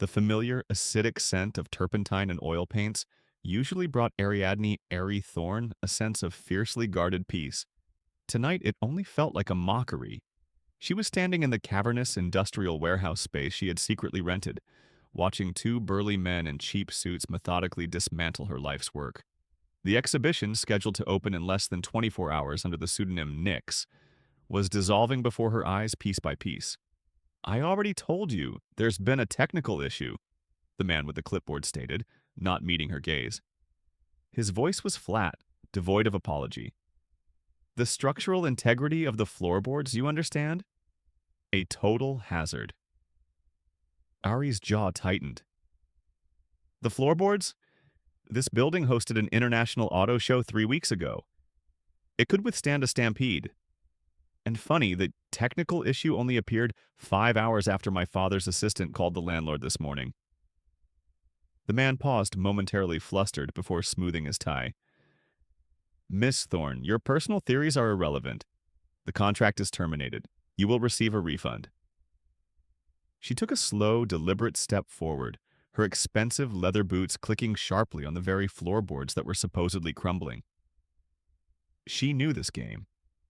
The familiar, acidic scent of turpentine and oil paints usually brought Ariadne Airy Thorn a sense of fiercely guarded peace. Tonight it only felt like a mockery. She was standing in the cavernous industrial warehouse space she had secretly rented, watching two burly men in cheap suits methodically dismantle her life's work. The exhibition, scheduled to open in less than 24 hours under the pseudonym Nyx, was dissolving before her eyes piece by piece. "I already told you, there's been a technical issue," the man with the clipboard stated, not meeting her gaze. His voice was flat, devoid of apology. "The structural integrity of the floorboards, you understand? A total hazard." Ari's jaw tightened. "The floorboards? This building hosted an international auto show 3 weeks ago. It could withstand a stampede. And funny, the technical issue only appeared 5 hours after my father's assistant called the landlord this morning." The man paused, momentarily flustered, before smoothing his tie. "Miss Thorne, your personal theories are irrelevant. The contract is terminated. You will receive a refund." She took a slow, deliberate step forward, her expensive leather boots clicking sharply on the very floorboards that were supposedly crumbling. She knew this game.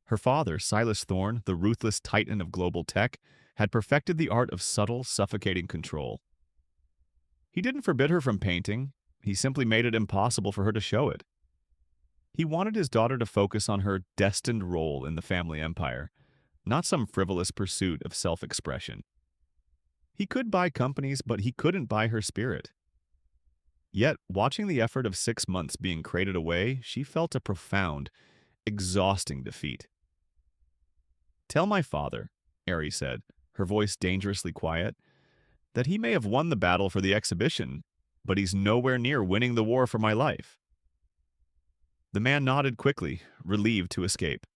Her father, Silas Thorne, the ruthless titan of global tech, had perfected the art of subtle, suffocating control. He didn't forbid her from painting, he simply made it impossible for her to show it. He wanted his daughter to focus on her destined role in the family empire, not some frivolous pursuit of self-expression. He could buy companies, but he couldn't buy her spirit. Yet, watching the effort of 6 months being crated away, she felt a profound, exhausting defeat. "Tell my father," Ari said, her voice dangerously quiet, "that he may have won the battle for the exhibition, but he's nowhere near winning the war for my life." The man nodded quickly, relieved to escape.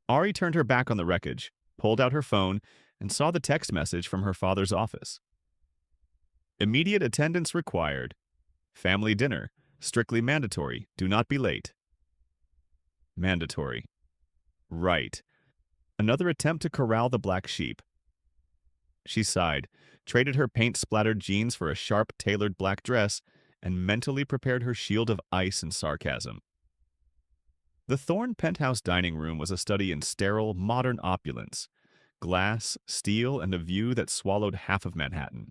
Ari turned her back on the wreckage, pulled out her phone, and saw the text message from her father's office. "Immediate attendance required. Family dinner. Strictly mandatory. Do not be late." Mandatory. Right. Another attempt to corral the black sheep. She sighed, traded her paint-splattered jeans for a sharp, tailored black dress, and mentally prepared her shield of ice and sarcasm. The Thorne penthouse dining room was a study in sterile, modern opulence. Glass, steel, and a view that swallowed half of Manhattan.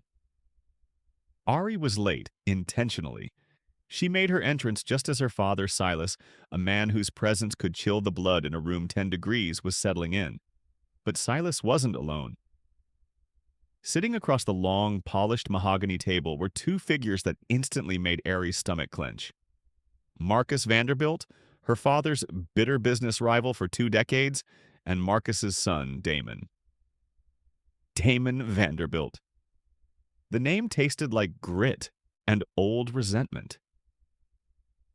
Ari was late, intentionally. She made her entrance just as her father, Silas, a man whose presence could chill the blood in a room 10 degrees, was settling in. But Silas wasn't alone. Sitting across the long, polished mahogany table were two figures that instantly made Ari's stomach clench. Marcus Vanderbilt, her father's bitter business rival for 2 decades, and Marcus's son, Damon. Damon Vanderbilt. The name tasted like grit and old resentment.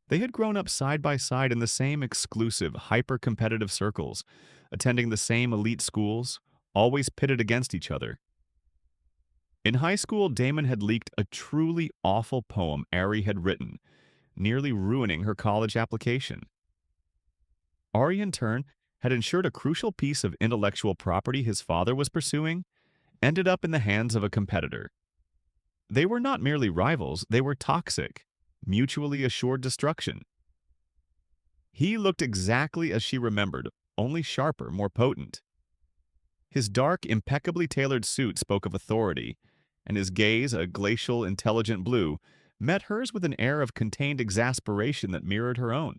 They had grown up side by side in the same exclusive, hyper-competitive circles, attending the same elite schools, always pitted against each other. In high school, Damon had leaked a truly awful poem Ari had written, nearly ruining her college application. Ari, in turn, had ensured a crucial piece of intellectual property his father was pursuing ended up in the hands of a competitor. They were not merely rivals, they were toxic, mutually assured destruction. He looked exactly as she remembered, only sharper, more potent. His dark, impeccably tailored suit spoke of authority, and his gaze, a glacial, intelligent blue, met hers with an air of contained exasperation that mirrored her own.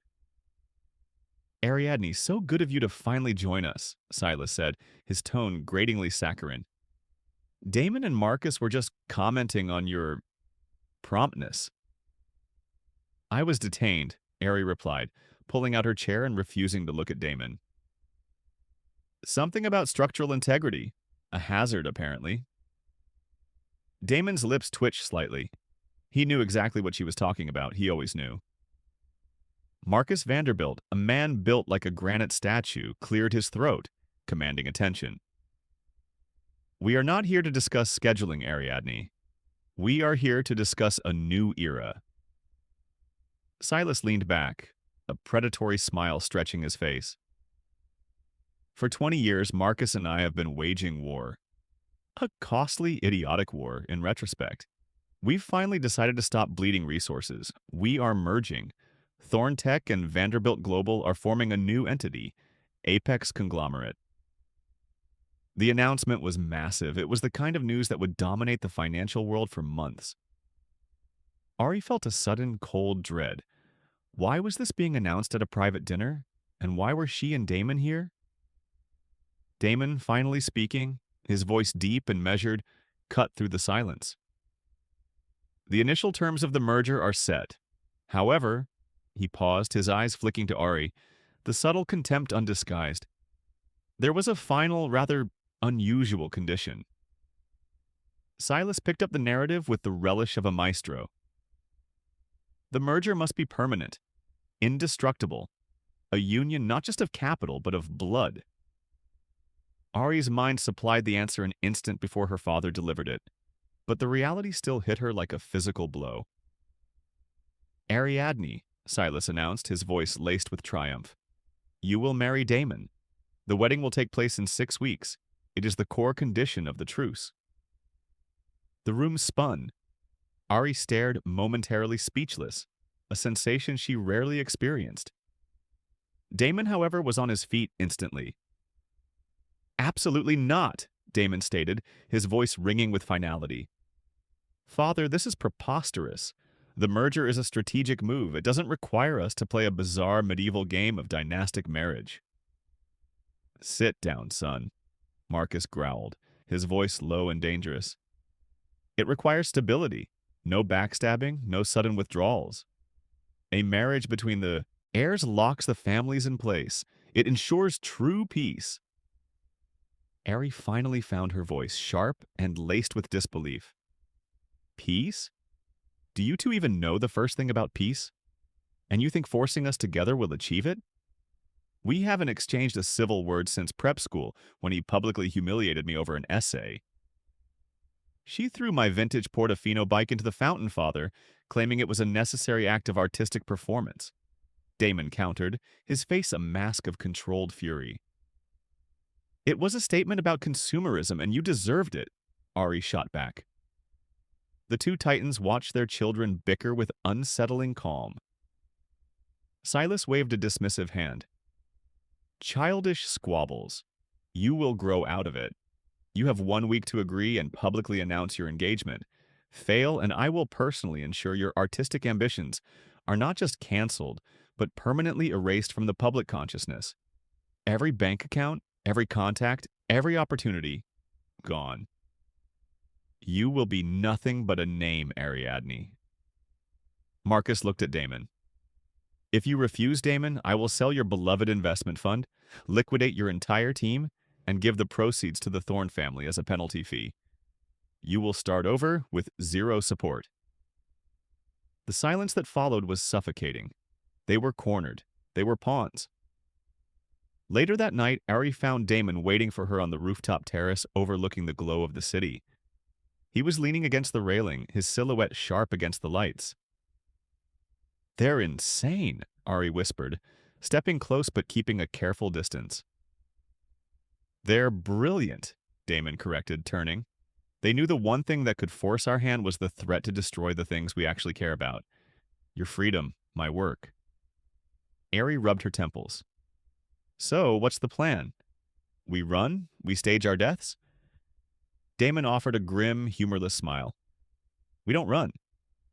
"Ariadne, so good of you to finally join us," Silas said, his tone gratingly saccharine. "Damon and Marcus were just commenting on your promptness." "I was detained," Ari replied, pulling out her chair and refusing to look at Damon. "Something about structural integrity. A hazard, apparently." Damon's lips twitched slightly. He knew exactly what she was talking about. He always knew. Marcus Vanderbilt, a man built like a granite statue, cleared his throat, commanding attention. "We are not here to discuss scheduling, Ariadne. We are here to discuss a new era." Silas leaned back, a predatory smile stretching his face. "For 20 years, Marcus and I have been waging war. A costly, idiotic war, in retrospect. We've finally decided to stop bleeding resources. We are merging. Thorntech and Vanderbilt Global are forming a new entity, Apex Conglomerate. The announcement was massive. It was the kind of news that would dominate the financial world for months. Ari felt a sudden cold dread. Why was this being announced at a private dinner? And why were she and Damon here? Damon, finally speaking, his voice deep and measured, cut through the silence. The initial terms of the merger are set. However, he paused, his eyes flicking to Ari, the subtle contempt undisguised. There was a final, rather unusual condition. Silas picked up the narrative with the relish of a maestro. The merger must be permanent, indestructible, a union not just of capital, but of blood. Ari's mind supplied the answer an instant before her father delivered it, but the reality still hit her like a physical blow. Ariadne, Silas announced, his voice laced with triumph. You will marry Damon. The wedding will take place in 6 weeks. It is the core condition of the truce. The room spun. Ari stared, momentarily speechless, a sensation she rarely experienced. Damon, however, was on his feet instantly. Absolutely not, Damon stated, his voice ringing with finality. Father, this is preposterous. The merger is a strategic move. It doesn't require us to play a bizarre medieval game of dynastic marriage. Sit down, son, Marcus growled, his voice low and dangerous. It requires stability. No backstabbing, no sudden withdrawals. A marriage between the heirs locks the families in place. It ensures true peace. Ari finally found her voice, sharp and laced with disbelief. Peace? Do you two even know the first thing about peace? And you think forcing us together will achieve it? We haven't exchanged a civil word since prep school, when he publicly humiliated me over an essay. She threw my vintage Portofino bike into the fountain, Father, claiming it was a necessary act of artistic performance. Damon countered, his face a mask of controlled fury. It was a statement about consumerism, and you deserved it, Ari shot back. The two titans watched their children bicker with unsettling calm. Silas waved a dismissive hand. Childish squabbles. You will grow out of it. You have 1 week to agree and publicly announce your engagement. Fail, and I will personally ensure your artistic ambitions are not just canceled, but permanently erased from the public consciousness. Every bank account, every contact, every opportunity, gone. You will be nothing but a name, Ariadne. Marcus looked at Damon. If you refuse, Damon, I will sell your beloved investment fund, liquidate your entire team, and give the proceeds to the Thorn family as a penalty fee. You will start over with 0 support. The silence that followed was suffocating. They were cornered. They were pawns. Later that night, Ari found Damon waiting for her on the rooftop terrace overlooking the glow of the city. He was leaning against the railing, his silhouette sharp against the lights. They're insane, Ari whispered, stepping close but keeping a careful distance. They're brilliant, Damon corrected, turning. They knew the one thing that could force our hand was the threat to destroy the things we actually care about. Your freedom, my work. Ari rubbed her temples. So, what's the plan? We run? We stage our deaths? Damon offered a grim, humorless smile. We don't run.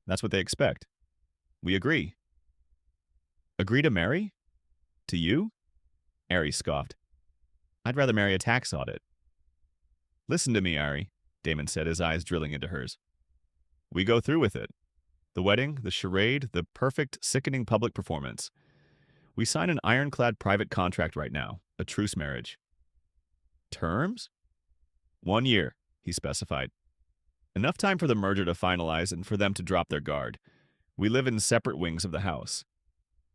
That's what they expect. We agree. Agree to marry? To you? Ari scoffed. I'd rather marry a tax audit. Listen to me, Ari, Damon said, his eyes drilling into hers. We go through with it. The wedding, the charade, the perfect, sickening public performance. We sign an ironclad private contract right now, a truce marriage. Terms? 1 year, he specified. Enough time for the merger to finalize and for them to drop their guard. We live in separate wings of the house.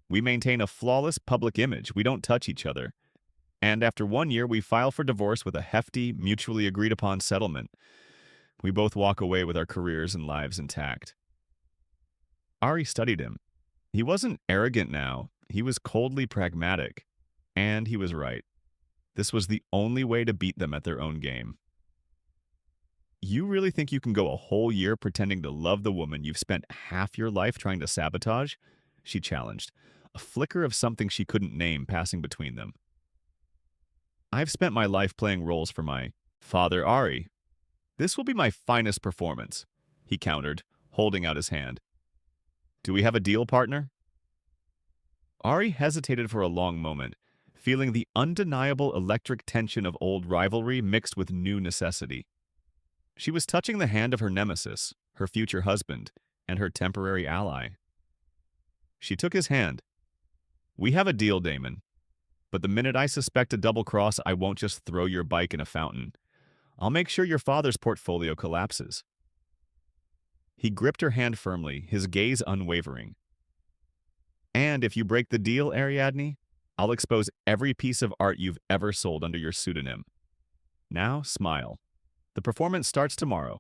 We maintain a flawless public image. We don't touch each other. And after 1 year, we file for divorce with a hefty, mutually agreed-upon settlement. We both walk away with our careers and lives intact. Ari studied him. He wasn't arrogant now. He was coldly pragmatic. And he was right. This was the only way to beat them at their own game. You really think you can go a whole year pretending to love the woman you've spent half your life trying to sabotage? She challenged, a flicker of something she couldn't name passing between them. I've spent my life playing roles for my father, Ari. This will be my finest performance, he countered, holding out his hand. Do we have a deal, partner? Ari hesitated for a long moment, feeling the undeniable electric tension of old rivalry mixed with new necessity. She was touching the hand of her nemesis, her future husband, and her temporary ally. She took his hand. We have a deal, Damon. But the minute I suspect a double cross, I won't just throw your bike in a fountain. I'll make sure your father's portfolio collapses. He gripped her hand firmly, his gaze unwavering. And if you break the deal, Ariadne, I'll expose every piece of art you've ever sold under your pseudonym. Now, smile. The performance starts tomorrow.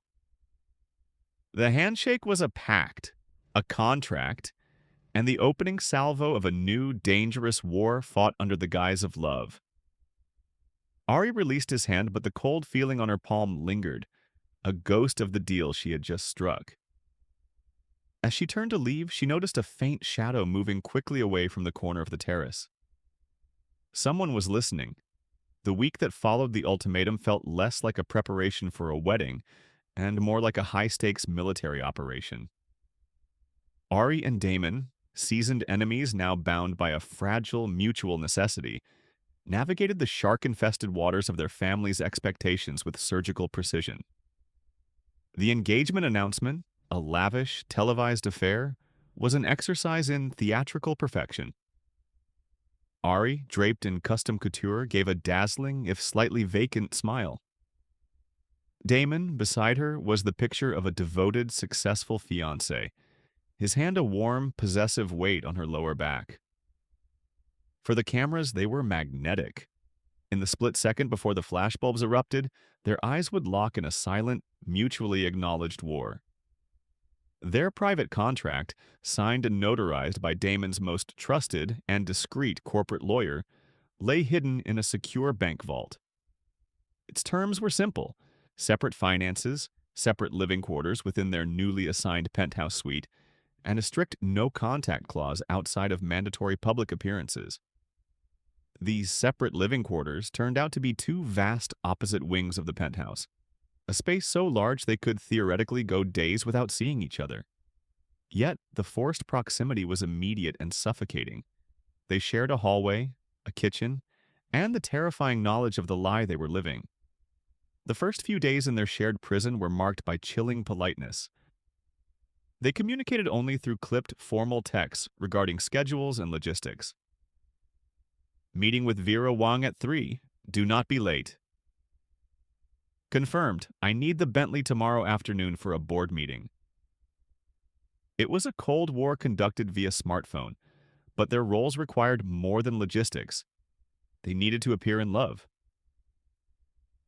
The handshake was a pact, a contract, and the opening salvo of a new, dangerous war fought under the guise of love. Ari released his hand, but the cold feeling on her palm lingered, a ghost of the deal she had just struck. As she turned to leave, she noticed a faint shadow moving quickly away from the corner of the terrace. Someone was listening. The week that followed the ultimatum felt less like a preparation for a wedding and more like a high-stakes military operation. Ari and Damon, seasoned enemies now bound by a fragile mutual necessity, navigated the shark-infested waters of their family's expectations with surgical precision. The engagement announcement, a lavish, televised affair, was an exercise in theatrical perfection. Ari, draped in custom couture, gave a dazzling, if slightly vacant, smile. Damon, beside her, was the picture of a devoted, successful fiancé, his hand a warm, possessive weight on her lower back. For the cameras, they were magnetic. In the split second before the flashbulbs erupted, their eyes would lock in a silent, mutually acknowledged war. Their private contract, signed and notarized by Damon's most trusted and discreet corporate lawyer, lay hidden in a secure bank vault. Its terms were simple: separate finances, separate living quarters within their newly assigned penthouse suite, and a strict no-contact clause outside of mandatory public appearances. These separate living quarters turned out to be two vast opposite wings of the penthouse, a space so large they could theoretically go days without seeing each other. Yet the forced proximity was immediate and suffocating. They shared a hallway, a kitchen, and the terrifying knowledge of the lie they were living. The first few days in their shared prison were marked by chilling politeness. They communicated only through clipped, formal texts regarding schedules and logistics. Meeting with Vera Wang at 3. Do not be late. Confirmed. I need the Bentley tomorrow afternoon for a board meeting. It was a Cold War conducted via smartphone, but their roles required more than logistics. They needed to appear in love.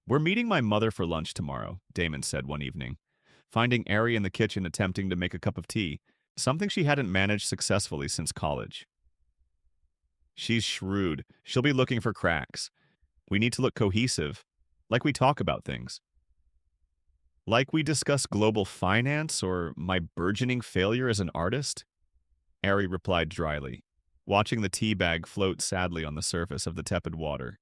We're meeting my mother for lunch tomorrow, Damon said one evening, finding Ari in the kitchen attempting to make a cup of tea, something she hadn't managed successfully since college. She's shrewd. She'll be looking for cracks. We need to look cohesive, like we talk about things. Like we discuss global finance or my burgeoning failure as an artist? Ari replied dryly, watching the tea bag float sadly on the surface of the tepid water.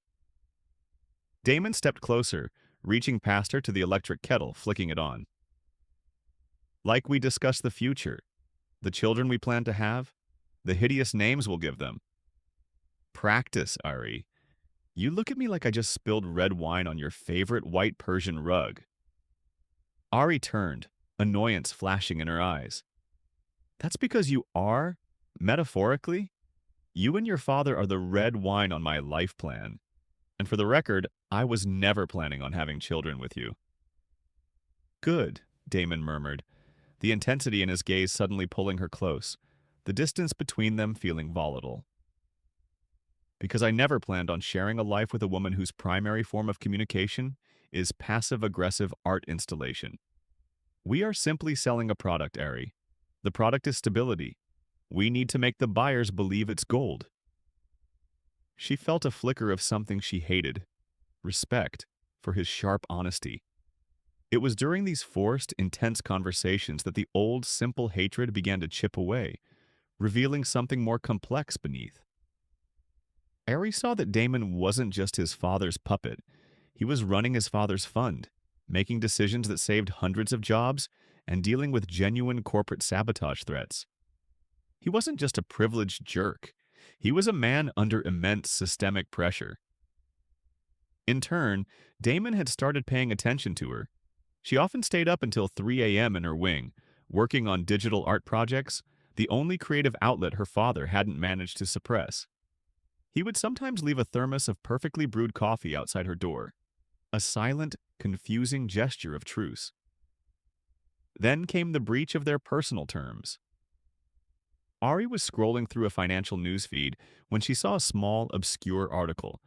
Damon stepped closer, reaching past her to the electric kettle, flicking it on. Like we discuss the future, the children we plan to have, the hideous names we'll give them. Practice, Ari. You look at me like I just spilled red wine on your favorite white Persian rug. Ari turned, annoyance flashing in her eyes. That's because you are, metaphorically, you and your father are the red wine on my life plan. And for the record, I was never planning on having children with you. Good, Damon murmured, the intensity in his gaze suddenly pulling her close, the distance between them feeling volatile. Because I never planned on sharing a life with a woman whose primary form of communication is passive-aggressive art installation. We are simply selling a product, Ari. The product is stability. We need to make the buyers believe it's gold. She felt a flicker of something she hated, respect for his sharp honesty. It was during these forced, intense conversations that the old, simple hatred began to chip away, revealing something more complex beneath. Ari saw that Damon wasn't just his father's puppet. He was running his father's fund, making decisions that saved hundreds of jobs, and dealing with genuine corporate sabotage threats. He wasn't just a privileged jerk. He was a man under immense systemic pressure. In turn, Damon had started paying attention to her. She often stayed up until 3 a.m. in her wing, working on digital art projects, the only creative outlet her father hadn't managed to suppress. He would sometimes leave a thermos of perfectly brewed coffee outside her door, a silent, confusing gesture of truce. Then came the breach of their personal terms. Ari was scrolling through a financial newsfeed when she saw a small, obscure article.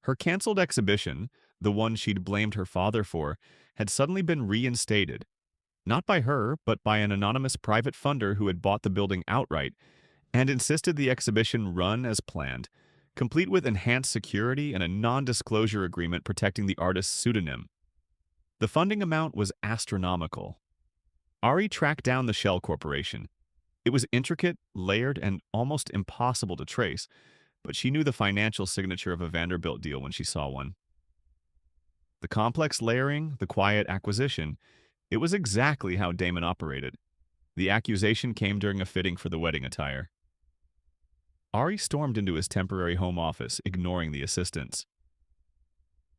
Her canceled exhibition, the one she'd blamed her father for, had suddenly been reinstated. Not by her, but by an anonymous private funder who had bought the building outright and insisted the exhibition run as planned, complete with enhanced security and a non-disclosure agreement protecting the artist's pseudonym. The funding amount was astronomical. Ari tracked down the Shell Corporation. It was intricate, layered, and almost impossible to trace, but she knew the financial signature of a Vanderbilt deal when she saw one. The complex layering, the quiet acquisition, it was exactly how Damon operated. The accusation came during a fitting for the wedding attire. Ari stormed into his temporary home office, ignoring the assistants.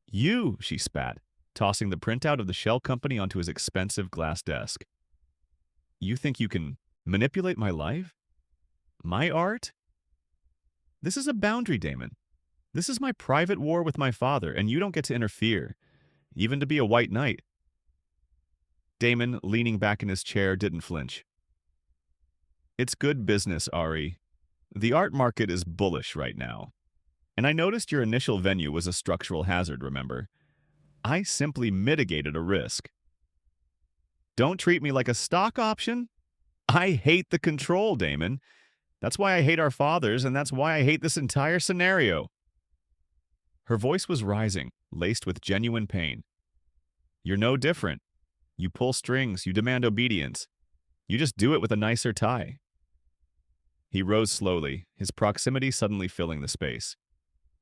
"You," she spat, tossing the printout of the Shell Company onto his expensive glass desk. "You think you can manipulate my life? My art? This is a boundary, Damon. This is my private war with my father, and you don't get to interfere, even to be a white knight." Damon, leaning back in his chair, didn't flinch. "It's good business, Ari. The art market is bullish right now. And I noticed your initial venue was a structural hazard, remember? I simply mitigated a risk. Don't treat me like a stock option. I hate the control, Damon. That's why I hate our fathers, and that's why I hate this entire scenario." Her voice was rising, laced with genuine pain. "You're no different. You pull strings, you demand obedience. You just do it with a nicer tie." He rose slowly, his proximity suddenly filling the space.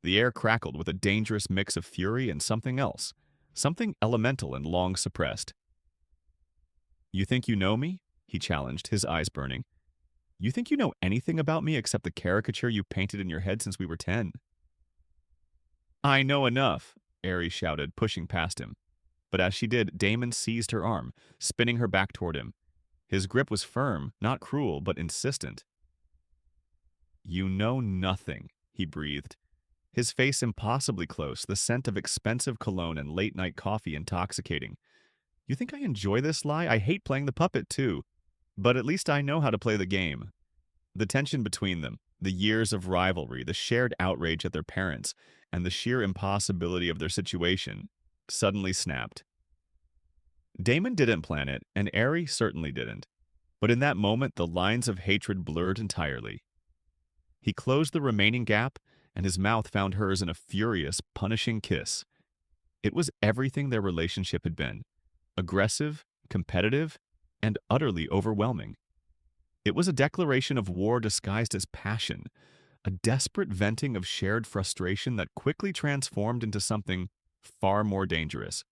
The air crackled with a dangerous mix of fury and something else, something elemental and long suppressed. "You think you know me?" he challenged, his eyes burning. "You think you know anything about me except the caricature you painted in your head since we were 10? "I know enough," Ari shouted, pushing past him. But as she did, Damon seized her arm, spinning her back toward him. His grip was firm, not cruel, but insistent. "You know nothing," he breathed, his face impossibly close, the scent of expensive cologne and late-night coffee intoxicating. "You think I enjoy this lie? I hate playing the puppet, too. But at least I know how to play the game." The tension between them, the years of rivalry, the shared outrage at their parents, and the sheer impossibility of their situation, suddenly snapped. Damon didn't plan it, and Ari certainly didn't. But in that moment, the lines of hatred blurred entirely. He closed the remaining gap, and his mouth found hers in a furious, punishing kiss. It was everything their relationship had been: aggressive, competitive, and utterly overwhelming. It was a declaration of war disguised as passion, a desperate venting of shared frustration that quickly transformed into something far more dangerous.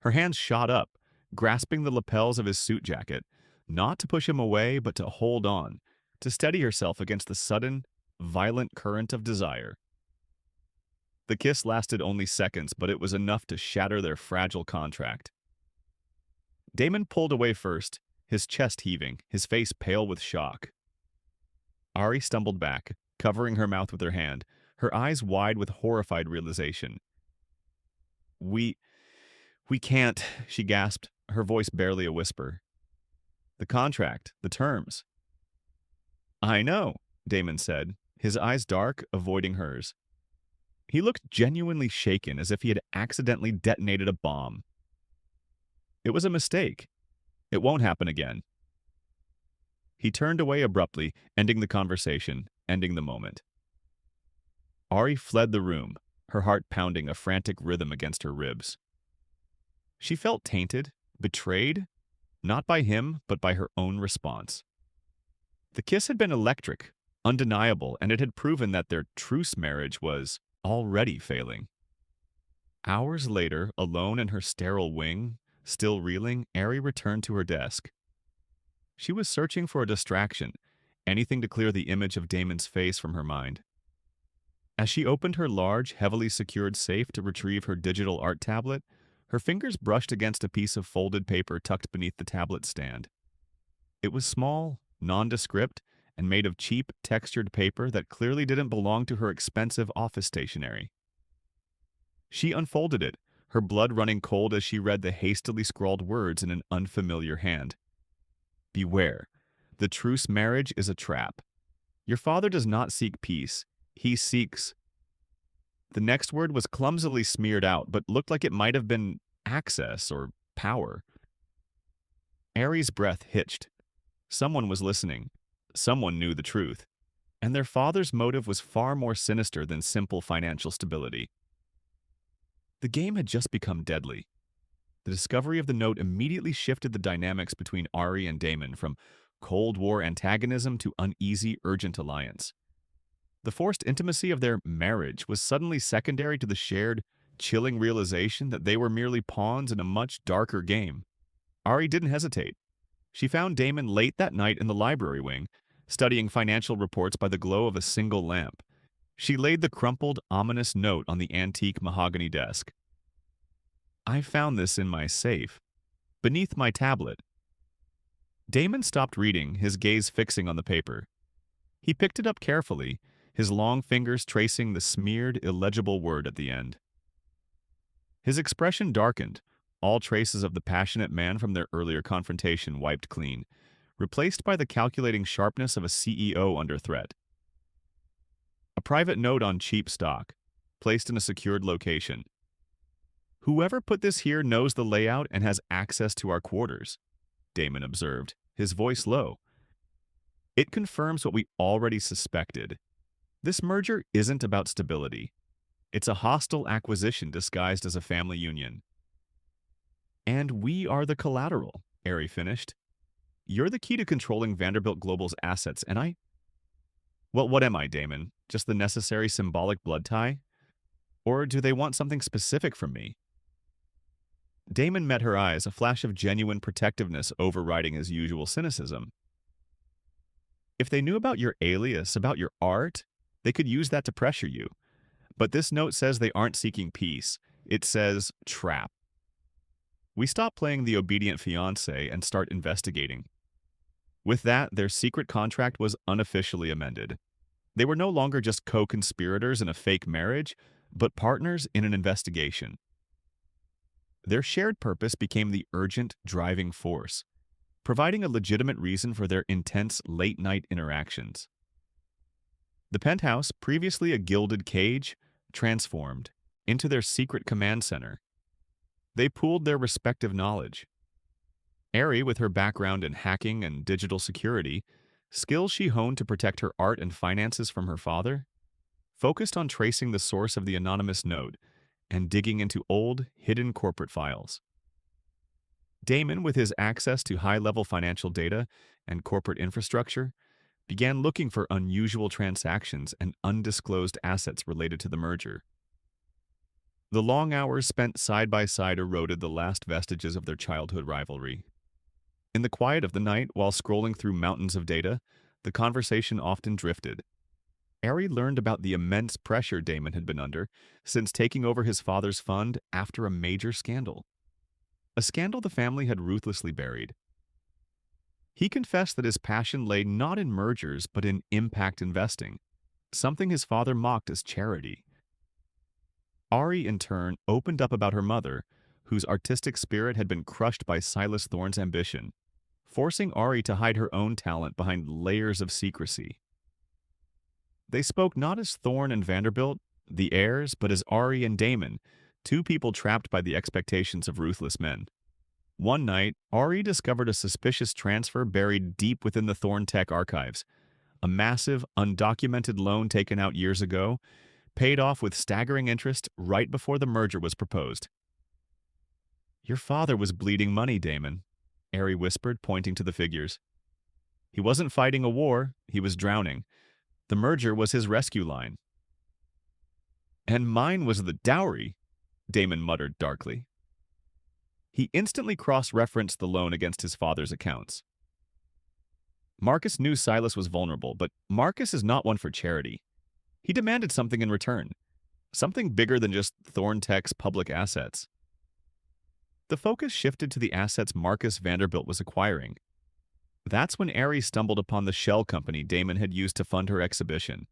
Her hands shot up, grasping the lapels of his suit jacket, not to push him away, but to hold on, to steady herself against the sudden, violent current of desire. The kiss lasted only seconds, but it was enough to shatter their fragile contract. Damon pulled away first, his chest heaving, his face pale with shock. Ari stumbled back, covering her mouth with her hand, her eyes wide with horrified realization. We can't," she gasped, her voice barely a whisper. "The contract, the terms." "I know," Damon said, his eyes dark, avoiding hers. He looked genuinely shaken, as if he had accidentally detonated a bomb. "It was a mistake. It won't happen again." He turned away abruptly, ending the conversation, ending the moment. Ari fled the room, her heart pounding a frantic rhythm against her ribs. She felt tainted, Betrayed, not by him, but by her own response. The kiss had been electric, undeniable, and it had proven that their truce marriage was already failing. Hours later, alone in her sterile wing, still reeling, Ari returned to her desk. She was searching for a distraction, anything to clear the image of Damon's face from her mind. As she opened her large, heavily secured safe to retrieve her digital art tablet, her fingers brushed against a piece of folded paper tucked beneath the tablet stand. It was small, nondescript, and made of cheap, textured paper that clearly didn't belong to her expensive office stationery. She unfolded it, her blood running cold as she read the hastily scrawled words in an unfamiliar hand. Beware. The truce marriage is a trap. Your father does not seek peace. He seeks... The next word was clumsily smeared out, but looked like it might have been access or power. Ari's breath hitched. Someone was listening. Someone knew the truth. And their father's motive was far more sinister than simple financial stability. The game had just become deadly. The discovery of the note immediately shifted the dynamics between Ari and Damon from Cold War antagonism to uneasy, urgent alliance. The forced intimacy of their marriage was suddenly secondary to the shared, chilling realization that they were merely pawns in a much darker game. Ari didn't hesitate. She found Damon late that night in the library wing, studying financial reports by the glow of a single lamp. She laid the crumpled, ominous note on the antique mahogany desk. I found this in my safe, beneath my tablet. Damon stopped reading, his gaze fixing on the paper. He picked it up carefully, his long fingers tracing the smeared, illegible word at the end. His expression darkened, all traces of the passionate man from their earlier confrontation wiped clean, replaced by the calculating sharpness of a CEO under threat. A private note on cheap stock, placed in a secured location. Whoever put this here knows the layout and has access to our quarters, Damon observed, his voice low. It confirms what we already suspected. This merger isn't about stability. It's a hostile acquisition disguised as a family union. And we are the collateral, Ari finished. You're the key to controlling Vanderbilt Global's assets, and Well, what am I, Damon? Just the necessary symbolic blood tie? Or do they want something specific from me? Damon met her eyes, a flash of genuine protectiveness overriding his usual cynicism. If they knew about your alias, about your art, they could use that to pressure you. But this note says they aren't seeking peace. It says trap. We stop playing the obedient fiancé and start investigating. With that, their secret contract was unofficially amended. They were no longer just co-conspirators in a fake marriage, but partners in an investigation. Their shared purpose became the urgent driving force, providing a legitimate reason for their intense late-night interactions. The penthouse, previously a gilded cage, transformed into their secret command center. They pooled their respective knowledge. Ari, with her background in hacking and digital security, skills she honed to protect her art and finances from her father, focused on tracing the source of the anonymous note and digging into old, hidden corporate files. Damon, with his access to high-level financial data and corporate infrastructure, began looking for unusual transactions and undisclosed assets related to the merger. The long hours spent side by side eroded the last vestiges of their childhood rivalry. In the quiet of the night, while scrolling through mountains of data, the conversation often drifted. Ari learned about the immense pressure Damon had been under since taking over his father's fund after a major scandal. A scandal the family had ruthlessly buried. He confessed that his passion lay not in mergers but in impact investing, something his father mocked as charity. Ari, in turn, opened up about her mother, whose artistic spirit had been crushed by Silas Thorne's ambition, forcing Ari to hide her own talent behind layers of secrecy. They spoke not as Thorne and Vanderbilt, the heirs, but as Ari and Damon, two people trapped by the expectations of ruthless men. One night, Ari discovered a suspicious transfer buried deep within the Thorne Tech archives. A massive, undocumented loan taken out years ago, paid off with staggering interest right before the merger was proposed. Your father was bleeding money, Damon, Ari whispered, pointing to the figures. He wasn't fighting a war, he was drowning. The merger was his rescue line. And mine was the dowry, Damon muttered darkly. He instantly cross-referenced the loan against his father's accounts. Marcus knew Silas was vulnerable, but Marcus is not one for charity. He demanded something in return, something bigger than just Thorntech's public assets. The focus shifted to the assets Marcus Vanderbilt was acquiring. That's when Ari stumbled upon the shell company Damon had used to fund her exhibition.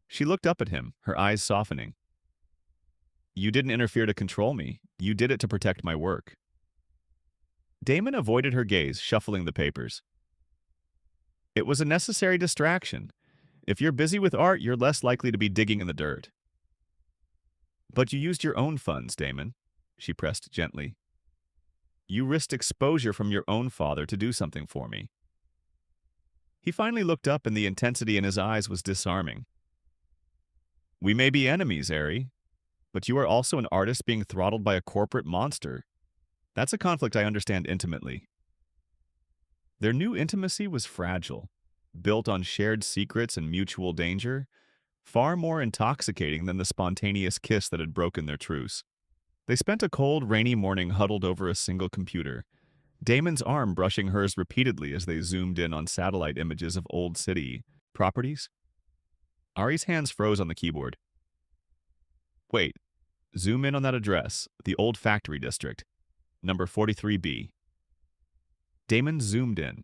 She looked up at him, her eyes softening. You didn't interfere to control me. You did it to protect my work. Damon avoided her gaze, shuffling the papers. It was a necessary distraction. If you're busy with art, you're less likely to be digging in the dirt. But you used your own funds, Damon, she pressed gently. You risked exposure from your own father to do something for me. He finally looked up and the intensity in his eyes was disarming. We may be enemies, Ari, but you are also an artist being throttled by a corporate monster. That's a conflict I understand intimately. Their new intimacy was fragile, built on shared secrets and mutual danger, far more intoxicating than the spontaneous kiss that had broken their truce. They spent a cold, rainy morning huddled over a single computer, Damon's arm brushing hers repeatedly as they zoomed in on satellite images of old city properties. Ari's hands froze on the keyboard. Wait, zoom in on that address, the old factory district, number 43B. Damon zoomed in.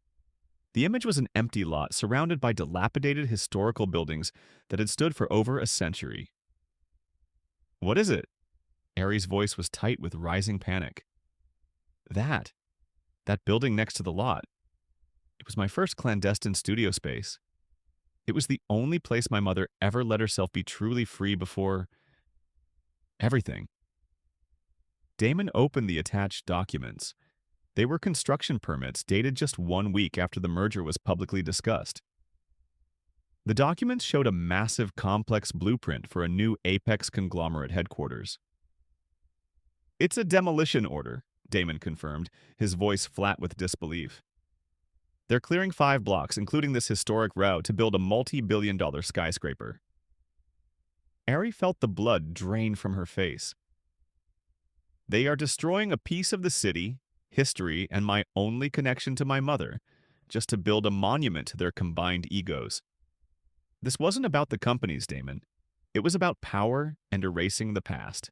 The image was an empty lot surrounded by dilapidated historical buildings that had stood for over a century. What is it? Ari's voice was tight with rising panic. That building next to the lot. It was my first clandestine studio space. It was the only place my mother ever let herself be truly free before everything. Damon opened the attached documents. They were construction permits dated just 1 week after the merger was publicly discussed. The documents showed a massive, complex blueprint for a new Apex conglomerate headquarters. It's a demolition order, Damon confirmed, his voice flat with disbelief. They're clearing 5 blocks, including this historic route, to build a multi-billion-dollar skyscraper. Ari felt the blood drain from her face. They are destroying a piece of the city, history, and my only connection to my mother, just to build a monument to their combined egos. This wasn't about the companies, Damon. It was about power and erasing the past.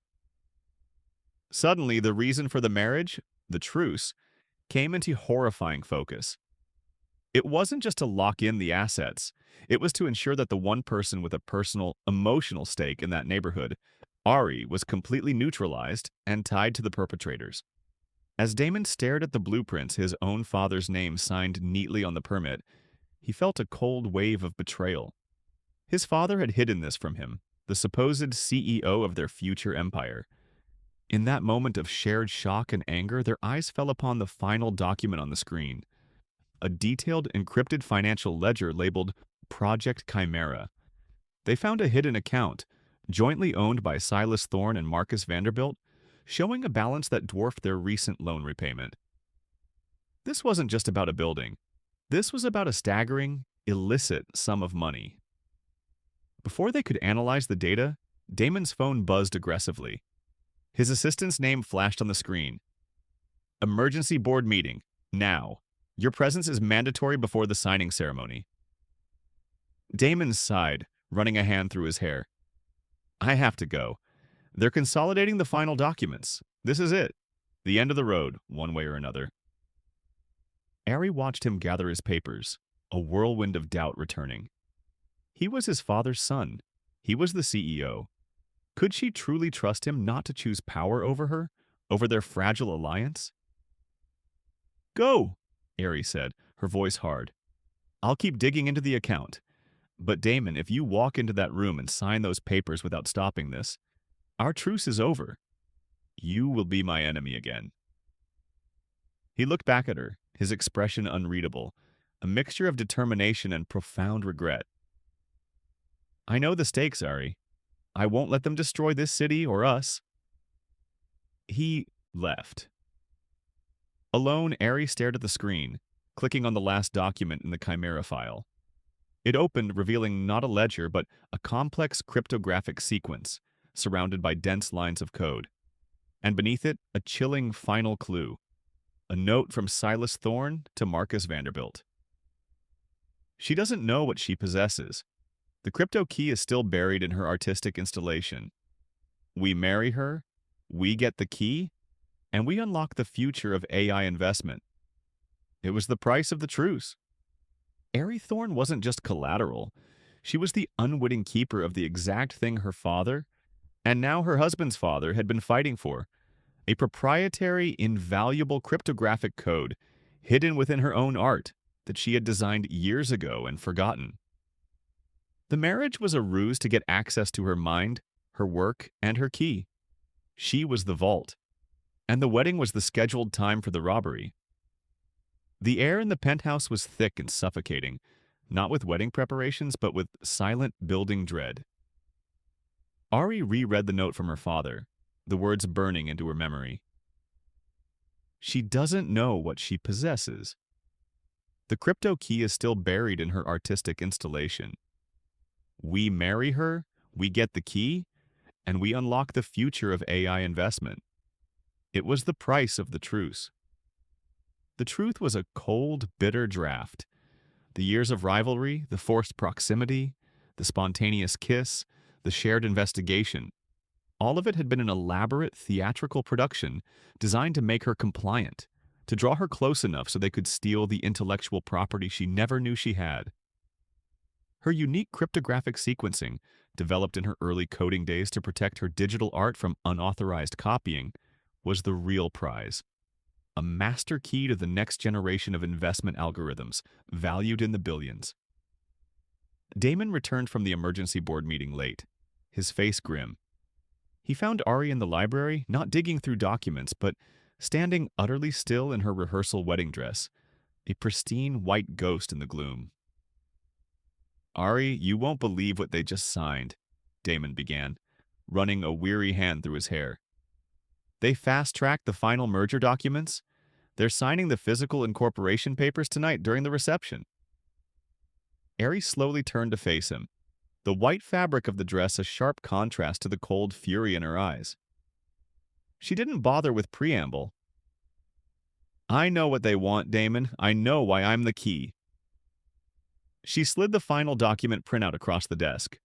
Suddenly, the reason for the marriage, the truce, came into horrifying focus. It wasn't just to lock in the assets. It was to ensure that the one person with a personal, emotional stake in that neighborhood, Ari, was completely neutralized and tied to the perpetrators. As Damon stared at the blueprints, his own father's name signed neatly on the permit, he felt a cold wave of betrayal. His father had hidden this from him, the supposed CEO of their future empire. In that moment of shared shock and anger, their eyes fell upon the final document on the screen, a detailed, encrypted financial ledger labeled Project Chimera. They found a hidden account, jointly owned by Silas Thorne and Marcus Vanderbilt, showing a balance that dwarfed their recent loan repayment. This wasn't just about a building. This was about a staggering, illicit sum of money. Before they could analyze the data, Damon's phone buzzed aggressively. His assistant's name flashed on the screen. Emergency board meeting. Now. Your presence is mandatory before the signing ceremony. Damon sighed, running a hand through his hair. I have to go. They're consolidating the final documents. This is it. The end of the road, one way or another. Ari watched him gather his papers, a whirlwind of doubt returning. He was his father's son. He was the CEO. Could she truly trust him not to choose power over her, over their fragile alliance? Go, Ari said, her voice hard. I'll keep digging into the account. But Damon, if you walk into that room and sign those papers without stopping this, our truce is over. You will be my enemy again. He looked back at her, his expression unreadable, a mixture of determination and profound regret. I know the stakes, Ari. I won't let them destroy this city or us. He Left. Alone, Ari stared at the screen, clicking on the last document in the Chimera file. It opened, revealing not a ledger, but a complex cryptographic sequence, surrounded by dense lines of code. And beneath it, a chilling final clue. A note from Silas Thorne to Marcus Vanderbilt. She doesn't know what she possesses. The crypto key is still buried in her artistic installation. We marry her, we get the key, and we unlock the future of AI investment. It was the price of the truce. Ari Thorne wasn't just collateral. She was the unwitting keeper of the exact thing her father, and now her husband's father, had been fighting for. A proprietary, invaluable cryptographic code hidden within her own art that she had designed years ago and forgotten. The marriage was a ruse to get access to her mind, her work, and her key. She was the vault, and the wedding was the scheduled time for the robbery. The air in the penthouse was thick and suffocating, not with wedding preparations, but with silent building dread. Ari reread the note from her father, the words burning into her memory. She doesn't know what she possesses. The crypto key is still buried in her artistic installation. We marry her, we get the key, and we unlock the future of AI investment. It was the price of the truce. The truth was a cold, bitter draft. The years of rivalry, the forced proximity, the spontaneous kiss, the shared investigation, all of it had been an elaborate theatrical production designed to make her compliant, to draw her close enough so they could steal the intellectual property she never knew she had. Her unique cryptographic sequencing, developed in her early coding days to protect her digital art from unauthorized copying, was the real prize. A master key to the next generation of investment algorithms, valued in the billions. Damon returned from the emergency board meeting late, his face grim. He found Ari in the library, not digging through documents, but standing utterly still in her rehearsal wedding dress, a pristine white ghost in the gloom. Ari, you won't believe what they just signed, Damon began, running a weary hand through his hair. They fast-tracked the final merger documents. They're signing the physical incorporation papers tonight during the reception. Ari slowly turned to face him, the white fabric of the dress a sharp contrast to the cold fury in her eyes. She didn't bother with preamble. I know what they want, Damon. I know why I'm the key. She slid the final document printout across the desk.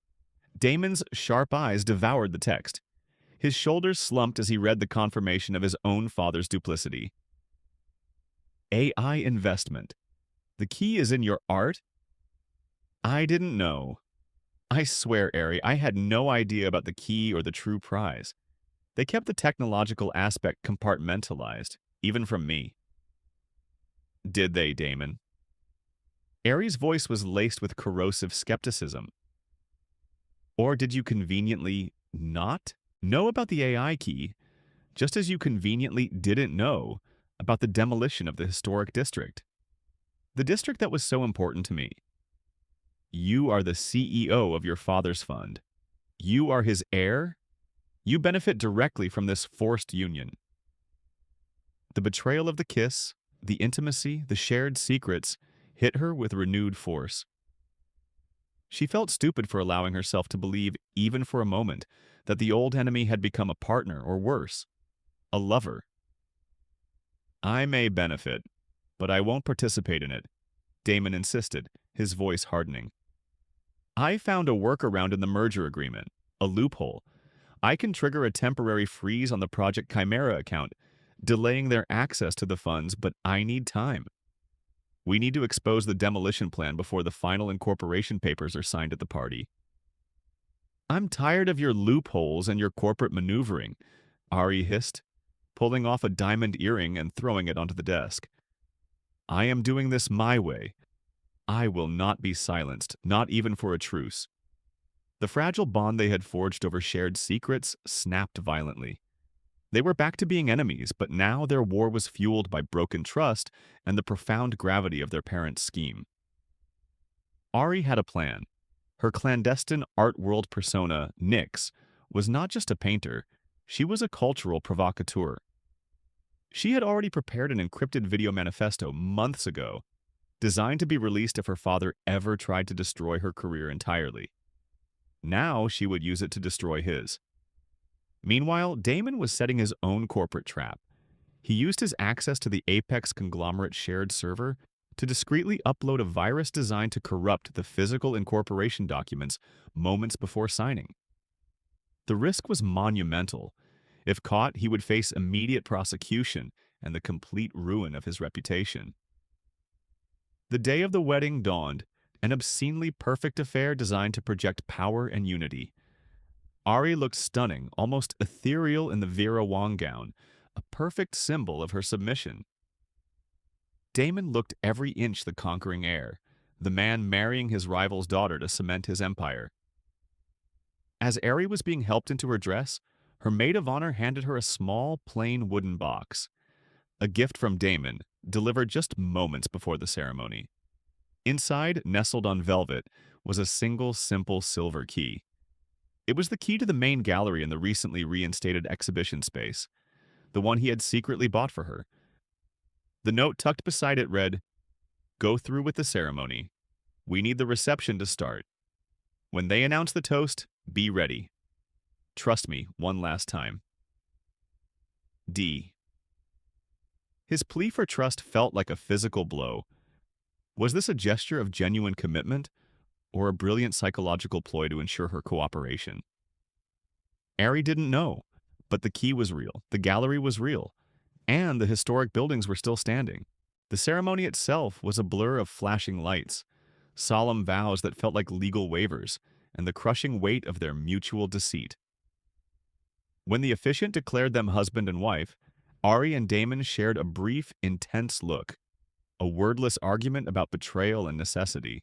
Damon's sharp eyes devoured the text. His shoulders slumped as he read the confirmation of his own father's duplicity. AI investment. The key is in your art? I didn't know. I swear, Ari, I had no idea about the key or the true prize. They kept the technological aspect compartmentalized, even from me. Did they, Damon? Ari's voice was laced with corrosive skepticism. Or did you conveniently not know about the AI key, just as you conveniently didn't know about the demolition of the historic district? The district that was so important to me. You are the CEO of your father's fund. You are his heir. You benefit directly from this forced union. The betrayal of the kiss, the intimacy, the shared secrets hit her with renewed force. She felt stupid for allowing herself to believe, even for a moment, that the old enemy had become a partner, or worse, a lover. I may benefit, but I won't participate in it, Damon insisted, his voice hardening. I found a workaround in the merger agreement, a loophole. I can trigger a temporary freeze on the Project Chimera account, delaying their access to the funds, but I need time. We need to expose the demolition plan before the final incorporation papers are signed at the party. I'm tired of your loopholes and your corporate maneuvering, Ari hissed, pulling off a diamond earring and throwing it onto the desk. I am doing this my way. I will not be silenced, not even for a truce. The fragile bond they had forged over shared secrets snapped violently. They were back to being enemies, but now their war was fueled by broken trust and the profound gravity of their parents' scheme. Ari had a plan. Her clandestine art world persona, Nyx, was not just a painter, she was a cultural provocateur. She had already prepared an encrypted video manifesto months ago, designed to be released if her father ever tried to destroy her career entirely. Now she would use it to destroy his. Meanwhile, Damon was setting his own corporate trap. He used his access to the Apex conglomerate shared server to discreetly upload a virus designed to corrupt the physical incorporation documents moments before signing. The risk was monumental. If caught, he would face immediate prosecution and the complete ruin of his reputation. The day of the wedding dawned, an obscenely perfect affair designed to project power and unity. Ari looked stunning, almost ethereal in the Vera Wang gown, a perfect symbol of her submission. Damon looked every inch the conquering heir, the man marrying his rival's daughter to cement his empire. As Ari was being helped into her dress, her maid of honor handed her a small, plain wooden box, a gift from Damon, delivered just moments before the ceremony. Inside, nestled on velvet, was a single, simple silver key. It was the key to the main gallery in the recently reinstated exhibition space, the one he had secretly bought for her. The note tucked beside it read, "Go through with the ceremony. We need the reception to start. When they announce the toast, be ready. Trust me one last time. D." His plea for trust felt like a physical blow. Was this a gesture of genuine commitment, or a brilliant psychological ploy to ensure her cooperation? Ari didn't know, but the key was real, the gallery was real, and the historic buildings were still standing. The ceremony itself was a blur of flashing lights, solemn vows that felt like legal waivers, and the crushing weight of their mutual deceit. When the officiant declared them husband and wife, Ari and Damon shared a brief, intense look, a wordless argument about betrayal and necessity.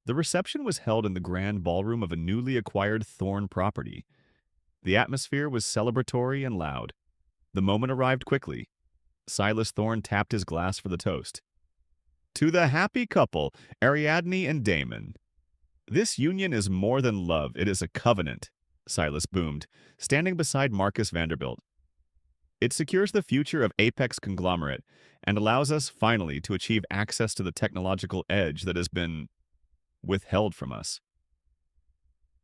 The reception was held in the grand ballroom of a newly acquired Thorne property. The atmosphere was celebratory and loud. The moment arrived quickly. Silas Thorne tapped his glass for the toast. "To the happy couple, Ariadne and Damon. This union is more than love, it is a covenant," Silas boomed, standing beside Marcus Vanderbilt. "It secures the future of Apex Conglomerate and allows us, finally, to achieve access to the technological edge that has been withheld from us."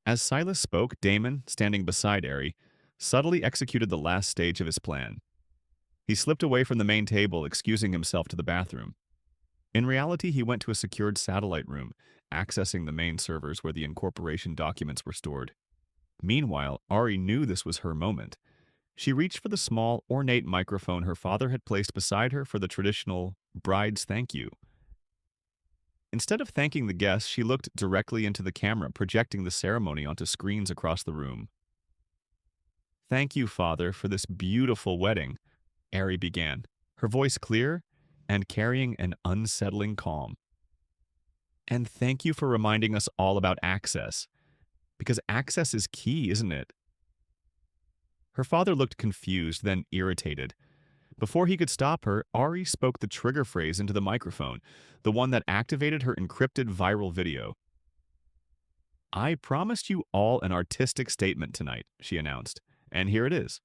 As Silas spoke, Damon, standing beside Ari, subtly executed the last stage of his plan. He slipped away from the main table, excusing himself to the bathroom. In reality, he went to a secured satellite room, accessing the main servers where the incorporation documents were stored. Meanwhile, Ari knew this was her moment. She reached for the small, ornate microphone her father had placed beside her for the traditional bride's thank you. Instead of thanking the guests, she looked directly into the camera, projecting the ceremony onto screens across the room. "Thank you, Father, for this beautiful wedding," Ari began, her voice clear and carrying an unsettling calm. "And thank you for reminding us all about access, because access is key, isn't it?" Her father looked confused, then irritated. Before he could stop her, Ari spoke the trigger phrase into the microphone, the one that activated her encrypted viral video. "I promised you all an artistic statement tonight," she announced, "and here it is."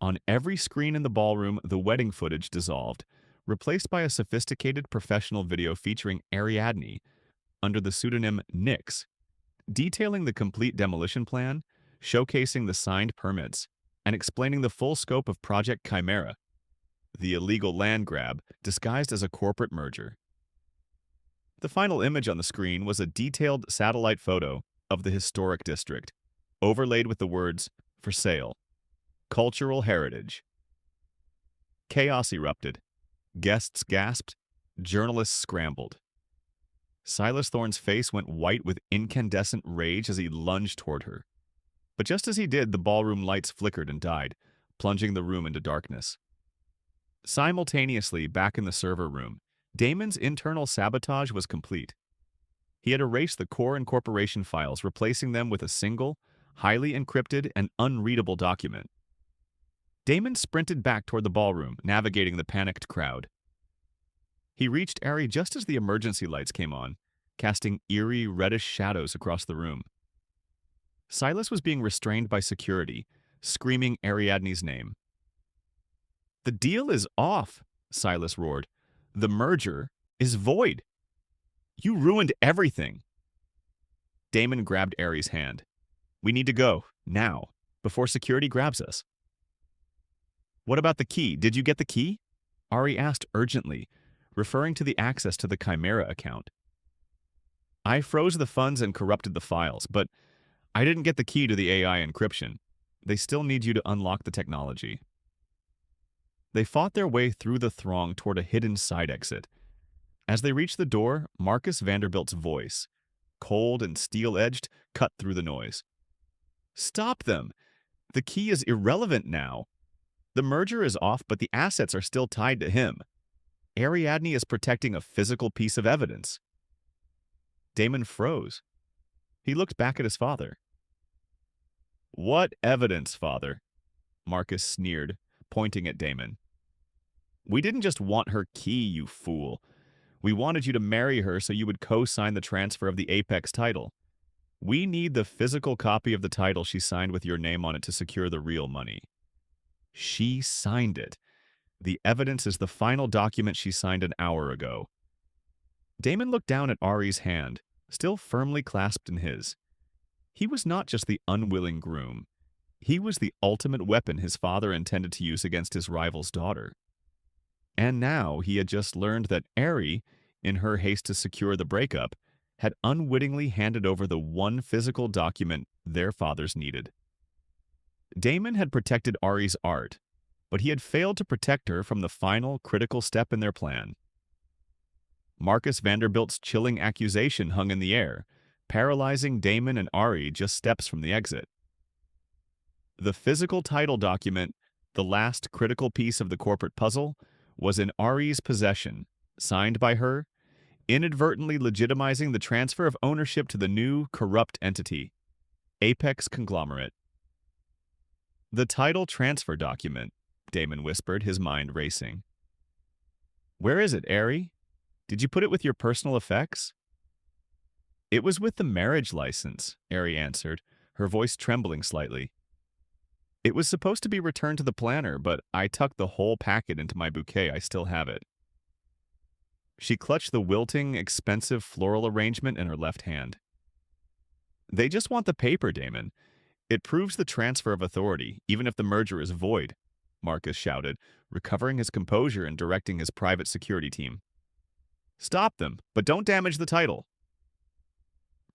On every screen in the ballroom, the wedding footage dissolved, replaced by a sophisticated professional video featuring Ariadne, under the pseudonym Nyx, detailing the complete demolition plan, showcasing the signed permits, and explaining the full scope of Project Chimera, the illegal land grab disguised as a corporate merger. The final image on the screen was a detailed satellite photo of the historic district, overlaid with the words, "For sale. Cultural heritage." Chaos erupted. Guests gasped. Journalists scrambled. Silas Thorne's face went white with incandescent rage as he lunged toward her. But just as he did, the ballroom lights flickered and died, plunging the room into darkness. Simultaneously, back in the server room, Damon's internal sabotage was complete. He had erased the core incorporation files, replacing them with a single, highly encrypted and unreadable document. Damon sprinted back toward the ballroom, navigating the panicked crowd. He reached Ari just as the emergency lights came on, casting eerie, reddish shadows across the room. Silas was being restrained by security, screaming Ariadne's name. The deal is off, Silas roared. The merger is void. You ruined everything. Damon grabbed Ari's hand. We need to go, now, before security grabs us. What about the key? Did you get the key? Ari asked urgently, referring to the access to the Chimera account. I froze the funds and corrupted the files, but I didn't get the key to the AI encryption. They still need you to unlock the technology. They fought their way through the throng toward a hidden side exit. As they reached the door, Marcus Vanderbilt's voice, cold and steel-edged, cut through the noise. Stop them! The key is irrelevant now. The merger is off, but the assets are still tied to him. Ariadne is protecting a physical piece of evidence. Damon froze. He looked back at his father. What evidence, father? Marcus sneered, pointing at Damon. We didn't just want her key, you fool. We wanted you to marry her so you would co-sign the transfer of the Apex title. We need the physical copy of the title she signed with your name on it to secure the real money. She signed it. The evidence is the final document she signed an hour ago. Damon looked down at Ari's hand, still firmly clasped in his. He was not just the unwilling groom. He was the ultimate weapon his father intended to use against his rival's daughter. And now he had just learned that Ari, in her haste to secure the breakup, had unwittingly handed over the one physical document their fathers needed. Damon had protected Ari's art, but he had failed to protect her from the final, critical step in their plan. Marcus Vanderbilt's chilling accusation hung in the air, paralyzing Damon and Ari just steps from the exit. The physical title document, the last critical piece of the corporate puzzle, was in Ari's possession, signed by her, inadvertently legitimizing the transfer of ownership to the new, corrupt entity, Apex Conglomerate. The title transfer document, Damon whispered, his mind racing. Where is it, Ari? Did you put it with your personal effects? It was with the marriage license, Ari answered, her voice trembling slightly. It was supposed to be returned to the planner, but I tucked the whole packet into my bouquet. I still have it. She clutched the wilting, expensive floral arrangement in her left hand. They just want the paper, Damon. It proves the transfer of authority, even if the merger is void, Marcus shouted, recovering his composure and directing his private security team. Stop them, but don't damage the title.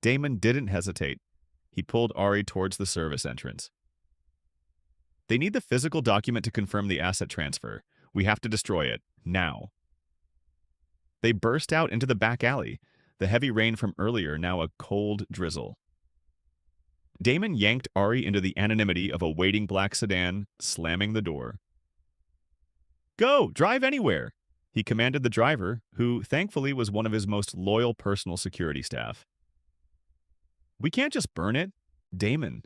Damon didn't hesitate. He pulled Ari towards the service entrance. They need the physical document to confirm the asset transfer. We have to destroy it, now. They burst out into the back alley, the heavy rain from earlier now a cold drizzle. Damon yanked Ari into the anonymity of a waiting black sedan, slamming the door. Go, drive anywhere, he commanded the driver, who thankfully was one of his most loyal personal security staff. We can't just burn it, Damon.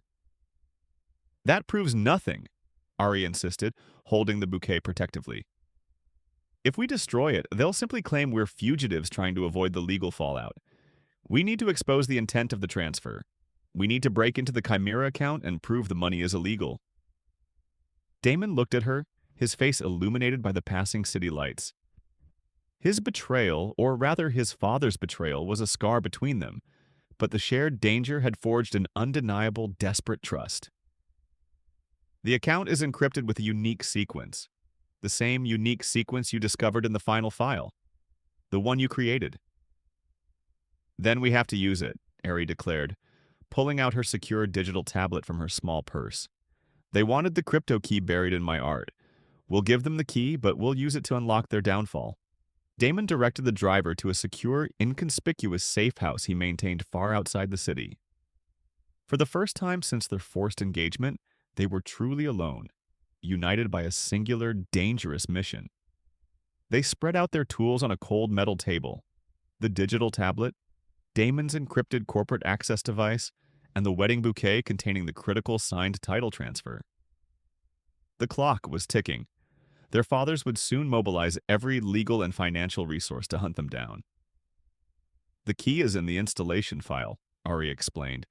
That proves nothing, Ari insisted, holding the bouquet protectively. If we destroy it, they'll simply claim we're fugitives trying to avoid the legal fallout. We need to expose the intent of the transfer. We need to break into the Chimera account and prove the money is illegal. Damon looked at her, his face illuminated by the passing city lights. His betrayal, or rather his father's betrayal, was a scar between them, but the shared danger had forged an undeniable, desperate trust. The account is encrypted with a unique sequence. The same unique sequence you discovered in the final file. The one you created. Then we have to use it, Ari declared, pulling out her secure digital tablet from her small purse. They wanted the crypto key buried in my art. We'll give them the key, but we'll use it to unlock their downfall. Damon directed the driver to a secure, inconspicuous safe house he maintained far outside the city. For the first time since their forced engagement, they were truly alone, united by a singular, dangerous mission. They spread out their tools on a cold metal table, the digital tablet, Damon's encrypted corporate access device, and the wedding bouquet containing the critical signed title transfer. The clock was ticking. Their fathers would soon mobilize every legal and financial resource to hunt them down. The key is in the installation file, Ari explained,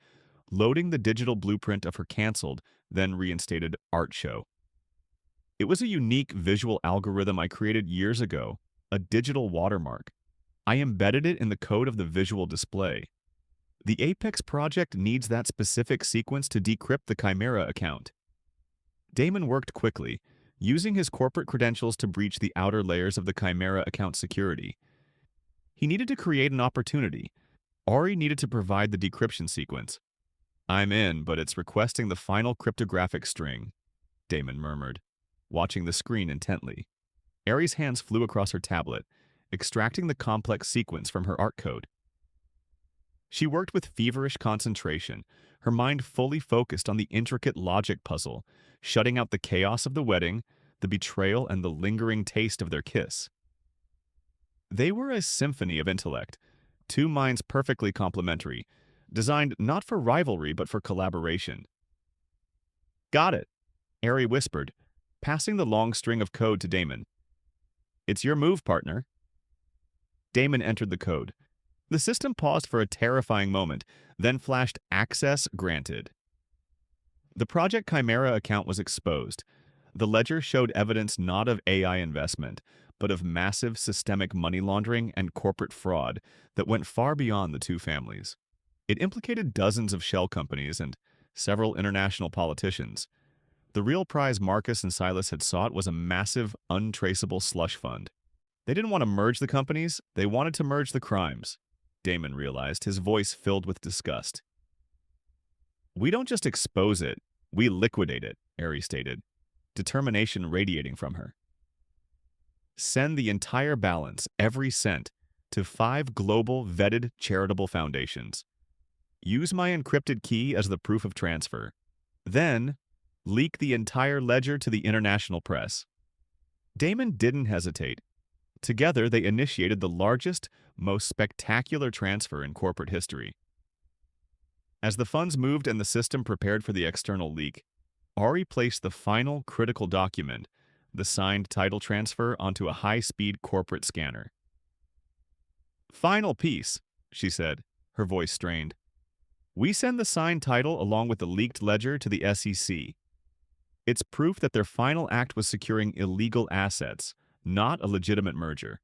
loading the digital blueprint of her canceled, then reinstated art show. It was a unique visual algorithm I created years ago, a digital watermark. I embedded it in the code of the visual display. The Apex project needs that specific sequence to decrypt the Chimera account. Damon worked quickly, using his corporate credentials to breach the outer layers of the Chimera account security. He needed to create an opportunity. Ari needed to provide the decryption sequence. "I'm in, but it's requesting the final cryptographic string," Damon murmured, watching the screen intently. Ari's hands flew across her tablet, extracting the complex sequence from her art code. She worked with feverish concentration, her mind fully focused on the intricate logic puzzle, shutting out the chaos of the wedding, the betrayal, and the lingering taste of their kiss. They were a symphony of intellect, two minds perfectly complementary, designed not for rivalry but for collaboration. "Got it," Ari whispered, passing the long string of code to Damon. "It's your move, partner." Damon entered the code. The system paused for a terrifying moment, then flashed "Access granted." The Project Chimera account was exposed. The ledger showed evidence not of AI investment, but of massive systemic money laundering and corporate fraud that went far beyond the two families. It implicated dozens of shell companies and several international politicians. The real prize Marcus and Silas had sought was a massive, untraceable slush fund. They didn't want to merge the companies, they wanted to merge the crimes. Damon realized, his voice filled with disgust. "We don't just expose it, we liquidate it," Ari stated, determination radiating from her. "Send the entire balance, every cent, to 5 global, vetted, charitable foundations. Use my encrypted key as the proof of transfer. Then, leak the entire ledger to the international press." Damon didn't hesitate. Together, they initiated the largest, most spectacular transfer in corporate history. As the funds moved and the system prepared for the external leak, Ari placed the final critical document, the signed title transfer, onto a high-speed corporate scanner. "Final piece," she said, her voice strained. "We send the signed title along with the leaked ledger to the SEC. It's proof that their final act was securing illegal assets, not a legitimate merger."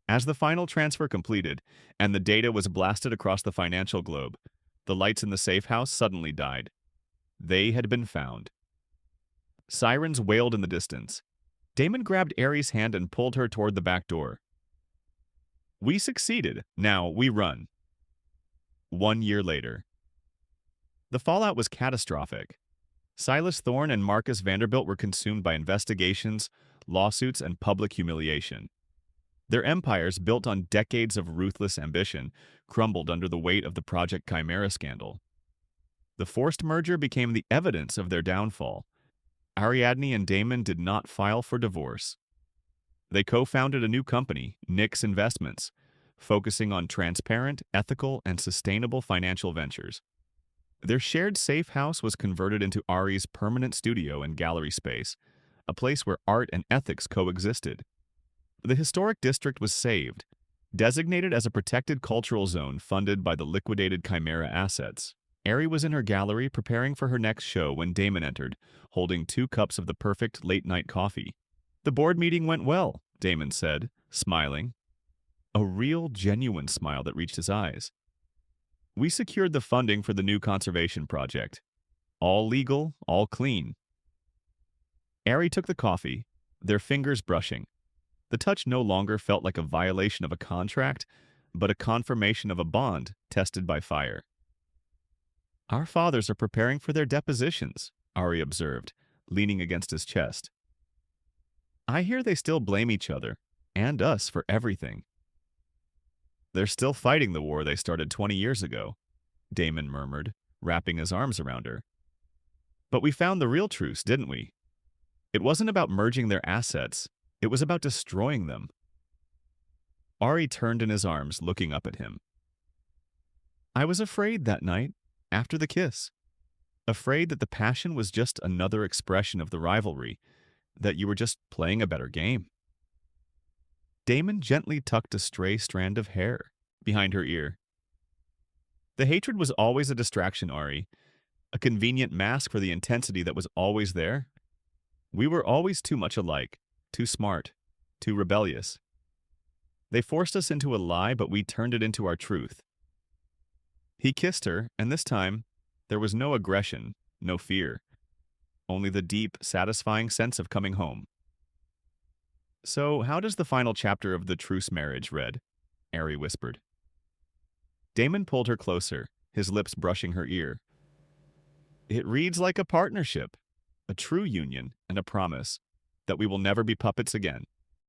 As the final transfer completed, and the data was blasted across the financial globe, the lights in the safe house suddenly died. They had been found. Sirens wailed in the distance. Damon grabbed Ari's hand and pulled her toward the back door. "We succeeded. Now we run." 1 year later. The fallout was catastrophic. Silas Thorne and Marcus Vanderbilt were consumed by investigations, lawsuits, and public humiliation. Their empires, built on decades of ruthless ambition, crumbled under the weight of the Project Chimera scandal. The forced merger became the evidence of their downfall. Ariadne and Damon did not file for divorce. They co-founded a new company, Nix Investments, focusing on transparent, ethical, and sustainable financial ventures. Their shared safe house was converted into Ari's permanent studio and gallery space, a place where art and ethics coexisted. The historic district was saved, designated as a protected cultural zone funded by the liquidated Chimera assets. Ari was in her gallery preparing for her next show when Damon entered, holding 2 cups of the perfect late-night coffee. "The board meeting went well," Damon said, smiling. A real, genuine smile that reached his eyes. "We secured the funding for the new conservation project. All legal, all clean." Ari took the coffee, their fingers brushing. The touch no longer felt like a violation of a contract, but a confirmation of a bond tested by fire. "Our fathers are preparing for their depositions," Ari observed, leaning against his chest. "I hear they still blame each other, and us, for everything." "They're still fighting the war they started 20 years ago," Damon murmured, wrapping his arms around her. "But we found the real truce, didn't we? It wasn't about merging their assets, it was about destroying them." Ari turned in his arms, looking up at him. "I was afraid that night, after the kiss. Afraid that the passion was just another expression of the rivalry, that you were just playing a better game." Damon gently tucked a stray strand of hair behind her ear. "The hatred was always a distraction, Ari, a convenient mask for the intensity that was always there. We were always too much alike, too smart, too rebellious. They forced us into a lie, but we turned it into our truth. He kissed her, and this time, there was no aggression, no fear, only the deep, satisfying sense of coming home. So, how does the final chapter of the truce marriage read? Ari whispered. Damon pulled her closer, his lips brushing her ear. It reads like a partnership, a true union, and a promise that we will never be puppets again.